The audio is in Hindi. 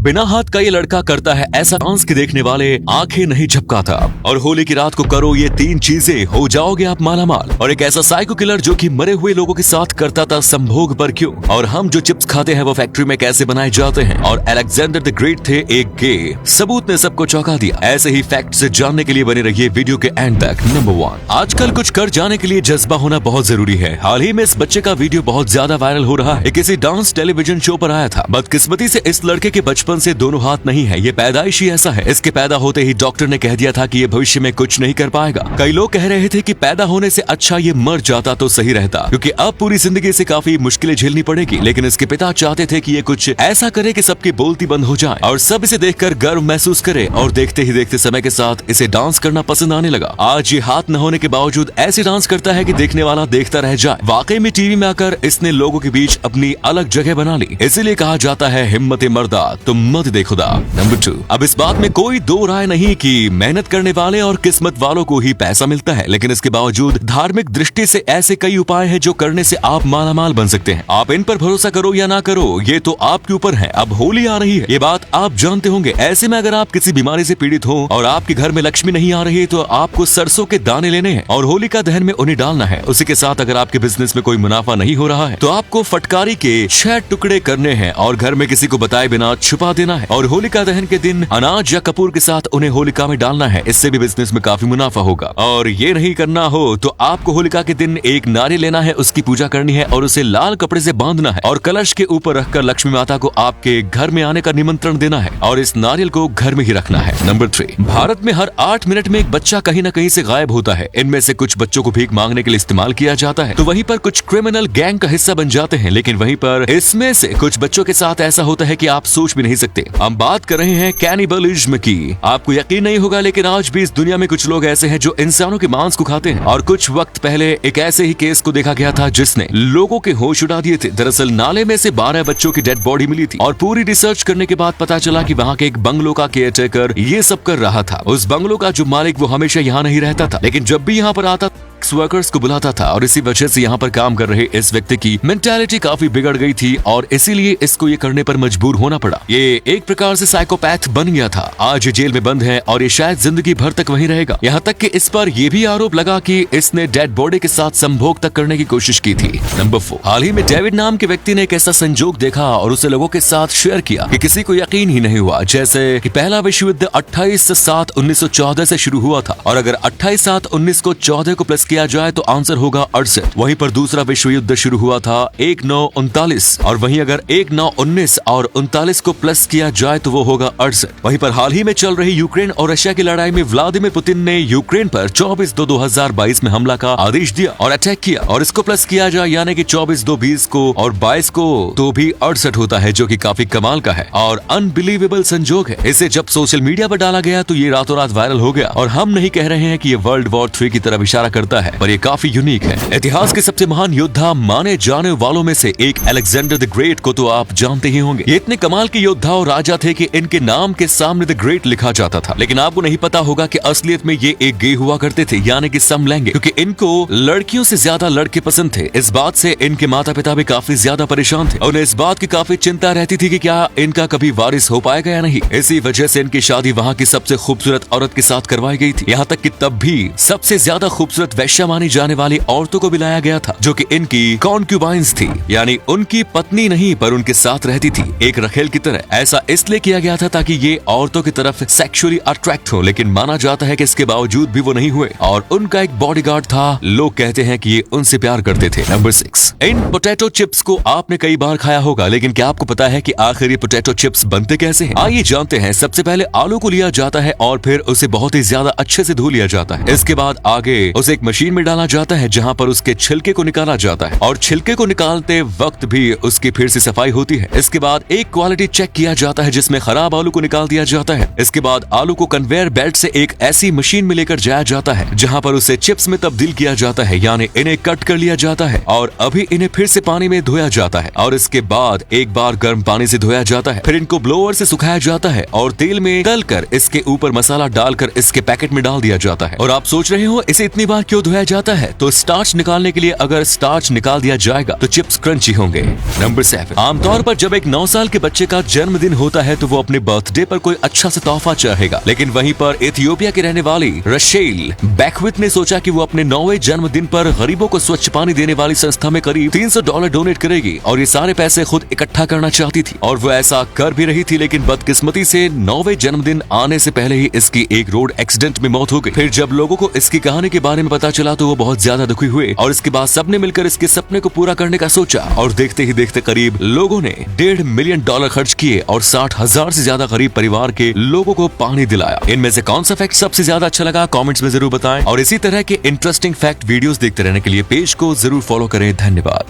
बिना हाथ का ये लड़का करता है ऐसा डांस कि देखने वाले आंखें नहीं झपकाता। और होली की रात को करो ये 3 चीजें, हो जाओगे आप मालामाल। और एक ऐसा साइको किलर जो कि मरे हुए लोगों के साथ करता था संभोग पर क्यों। और हम जो चिप्स खाते हैं वो फैक्ट्री में कैसे बनाए जाते हैं। और अलेक्जेंडर द ग्रेट थे एक गे। सबूत ने सबको चौंका दिया। ऐसे ही फैक्ट से जानने के लिए बने रहिए वीडियो के एंड तक। नंबर 1, आजकल कुछ कर जाने के लिए जज्बा होना बहुत जरूरी है। हाल ही में इस बच्चे का वीडियो बहुत ज्यादा वायरल हो रहा है। किसी डांस टेलीविजन शो पर आया था। बदकिस्मती से इस लड़के के बचपन से दोनों हाथ नहीं है, ये पैदाइशी ऐसा है। इसके पैदा होते ही डॉक्टर ने कह दिया था कि ये भविष्य में कुछ नहीं कर पाएगा। कई लोग कह रहे थे कि पैदा होने से अच्छा ये मर जाता तो सही रहता, क्योंकि अब पूरी जिंदगी से काफी मुश्किलें झेलनी पड़ेगी। लेकिन इसके पिता चाहते थे कि ये कुछ ऐसा करे कि सबकी बोलती बंद हो जाए और सब इसे देखकर गर्व महसूस करे। और देखते ही देखते समय के साथ इसे डांस करना पसंद आने लगा। आज ये हाथ न होने के बावजूद ऐसे डांस करता है कि देखने वाला देखता रह जाए। वाकई में टीवी में आकर इसने लोगों के बीच अपनी अलग जगह बना ली। इसीलिए कहा जाता है हिम्मते मर्दा तुम मत देखो दा। नंबर 2, अब इस बात में कोई दो राय नहीं कि मेहनत करने वाले और किस्मत वालों को ही पैसा मिलता है। लेकिन इसके बावजूद धार्मिक दृष्टि से ऐसे कई उपाय हैं जो करने से आप मालामाल बन सकते हैं। आप इन पर भरोसा करो या ना करो, ये तो आपके ऊपर है। अब होली आ रही है, ये बात आप जानते होंगे। ऐसे में अगर आप किसी बीमारी से पीड़ित हो और आपके घर में लक्ष्मी नहीं आ रही है तो आपको सरसों के दाने लेने हैं और होलिका दहन में उन्हें डालना है। उसी के साथ अगर आपके बिजनेस में कोई मुनाफा नहीं हो रहा है तो आपको फटकारी के 6 टुकड़े करने हैं और घर में किसी को बताए बिना छुपा देना है। और होलिका दहन के दिन अनाज या कपूर के साथ उन्हें होलिका में डालना है। इससे भी बिजनेस में काफी मुनाफा होगा। और ये नहीं करना हो तो आपको होलिका के दिन एक नारियल लेना है, उसकी पूजा करनी है और उसे लाल कपड़े से बांधना है और कलश के ऊपर रखकर लक्ष्मी माता को आपके घर में आने का निमंत्रण देना है और इस नारियल को घर में ही रखना है। नंबर 3, भारत में हर 8 मिनट में एक बच्चा कहीं न कहीं से गायब होता है। इनमें से कुछ बच्चों को भीख मांगने के लिए इस्तेमाल किया जाता है तो वहीं पर कुछ क्रिमिनल गैंग का हिस्सा बन जाते हैं। लेकिन वहीं पर इसमें से कुछ बच्चों के साथ ऐसा होता है कि आप सोच भी नहीं सकते। हम बात कर रहे हैं कैनिबलिज्म की। आपको यकीन नहीं होगा लेकिन आज भी इस दुनिया में कुछ लोग ऐसे हैं जो इंसानों के मांस को खाते हैं। और कुछ वक्त पहले एक ऐसे ही केस को देखा गया था जिसने लोगों के होश उड़ा दिए थे। दरअसल नाले में से 12 बच्चों की डेड बॉडी मिली थी और पूरी रिसर्च करने के बाद पता चला कि वहाँ के एक बंगलो का केयरटेकर ये सब कर रहा था। उस बंगलो का जो मालिक वो हमेशा यहाँ नहीं रहता था, लेकिन जब भी यहाँ पर आता वर्कर्स को बुलाता था। और इसी वजह से यहाँ पर काम कर रहे इस व्यक्ति की मेंटालिटी काफी बिगड़ गई थी और इसीलिए इसको ये करने पर मजबूर होना पड़ा। ये एक प्रकार से साइकोपैथ बन गया था। आज ये जेल में बंद है और ये शायद जिंदगी भर तक वहीं रहेगा। यहाँ तक कि इस पर यह भी आरोप लगा कि इसने डेड बॉडी के साथ संभोग तक करने की कोशिश की थी। नंबर 4, हाल ही में डेविड नाम के व्यक्ति ने एक ऐसा संजोग देखा और उसे लोगों के साथ शेयर किया कि किसी को यकीन ही नहीं हुआ। जैसे कि पहला विश्व युद्ध 28/7/1914 से शुरू हुआ था और अगर 28/7/19 को 14 को प्लस किया जाए तो आंसर होगा 68। वहीं पर दूसरा विश्व युद्ध शुरू हुआ था 1939 और वहीं अगर 1919 और 39 को प्लस किया जाए तो वो होगा 68। वहीं पर हाल ही में चल रही यूक्रेन और रशिया की लड़ाई में व्लादिमीर पुतिन ने यूक्रेन पर 24/2/2022 में हमला का आदेश दिया और अटैक किया और इसको प्लस किया जाए यानी कि 24/2/20 को और 22 को तो भी 68 होता है, जो कि काफी कमाल का है और अनबिलीवेबल संजोग है। इसे जब सोशल मीडिया पर डाला गया तो ये रातों रात वायरल हो गया और हम नहीं कह रहे हैं कि ये वर्ल्ड वॉर 3 की तरफ इशारा करता है पर ये काफी यूनिक है। इतिहास के सबसे महान योद्धा माने जाने वालों में से एक अलेक्जेंडर द ग्रेट को तो आप जानते ही होंगे। ये इतने कमाल के योद्धा और राजा थे कि इनके नाम के सामने द ग्रेट लिखा जाता था। लेकिन आपको नहीं पता होगा कि असलियत में ये एक गे हुआ करते थे, यानी कि समलैंगिक, क्योंकि इनको लड़कियों से ज्यादा लड़के पसंद थे। इस बात से इनके माता पिता भी काफी ज्यादा परेशान थे। उन्हें इस बात की काफी चिंता रहती थी कि क्या इनका कभी वारिस हो पाएगा या नहीं। इसी वजह से इनकी शादी वहाँ की सबसे खूबसूरत औरत के साथ करवाई गई थी। यहाँ तक कि तब भी सबसे ज्यादा खूबसूरत वैश्या मानी जाने वाली औरतों को भी लाया गया था, जो कि इनकी कॉन्क्यूबाइंस थी, यानी उनकी पत्नी नहीं पर उनके साथ रहती थी एक रखेल की तरह। ऐसा इसलिए किया गया था ताकि ये औरतों की तरफ सेक्सुअली अट्रैक्ट हो। लेकिन माना जाता है कि इसके बावजूद भी वो नहीं हुए और उनका एक बॉडीगार्ड था। लोग कहते हैं कि ये उनसे प्यार करते थे। नंबर 6, इन पोटैटो चिप्स को आपने कई बार खाया होगा, लेकिन क्या आपको पता है कि आखिर ये पोटैटो चिप्स बनते कैसे हैं? आइए जानते हैं। सबसे पहले आलू को लिया जाता है और फिर उसे बहुत ही ज्यादा अच्छे से धो लिया जाता है। इसके बाद आगे उसे एक मशीन में डाला जाता है जहाँ पर उसके छिलके को निकाला जाता है और छिलके को निकालते वक्त भी उसकी फिर से सफाई होती है। इसके बाद एक क्वालिटी चेक किया जाता है जिसमें खराब आलू को निकाल दिया जाता है। इसके बाद आलू को कन्वेयर बेल्ट से एक ऐसी मशीन में लेकर जाया जाता है जहाँ पर उसे चिप्स में तब्दील किया जाता है, यानी इन्हें कट कर लिया जाता है और अभी इन्हें फिर से पानी में धोया जाता है और इसके बाद एक बार गर्म पानी से धोया जाता है। फिर इनको ब्लोअर से सुखाया जाता है और तेल में तल कर इसके ऊपर मसाला डालकर इसके पैकेट में डाल दिया जाता है। और आप सोच रहे हो इसे इतनी बार क्यों धोया जाता है तो स्टार्च निकालने के लिए अगर स्टार्च निकाल दिया जाएगा तो चिप्स क्रंची होंगे। नंबर 7, आमतौर पर जब एक 9 साल के बच्चे का जन्मदिन होता है तो वो अपने बर्थडे पर कोई अच्छा सा तोहफा चाहेगा, लेकिन वहीं पर इथियोपिया की रहने वाली रशेल बैकविथ ने सोचा कि वो अपने 9वें जन्मदिन पर गरीबों को स्वच्छ पानी देने वाली संस्था में करीब $300 डोनेट करेगी और ये सारे पैसे खुद इकट्ठा करना चाहती थी और वो ऐसा कर भी रही थी। लेकिन बदकिस्मती से 9वें जन्मदिन आने से पहले ही इसकी एक रोड एक्सीडेंट में मौत हो गई। फिर जब लोगों को इसकी कहानी के बारे में पता चला तो वो बहुत ज्यादा दुखी हुए और इसके बाद सबने मिलकर इसके सपने को पूरा करने का सोचा और देखते ही देखते करीब लोगों ने $1.5 मिलियन खर्च किए और 60,000 से ज्यादा गरीब परिवार के लोगों को पानी दिलाया। इनमें से कौन सा फैक्ट सबसे ज्यादा अच्छा लगा कमेंट्स में जरूर बताएं और इसी तरह के इंटरेस्टिंग फैक्ट वीडियोस देखते रहने के लिए पेज को जरूर फॉलो करें। धन्यवाद।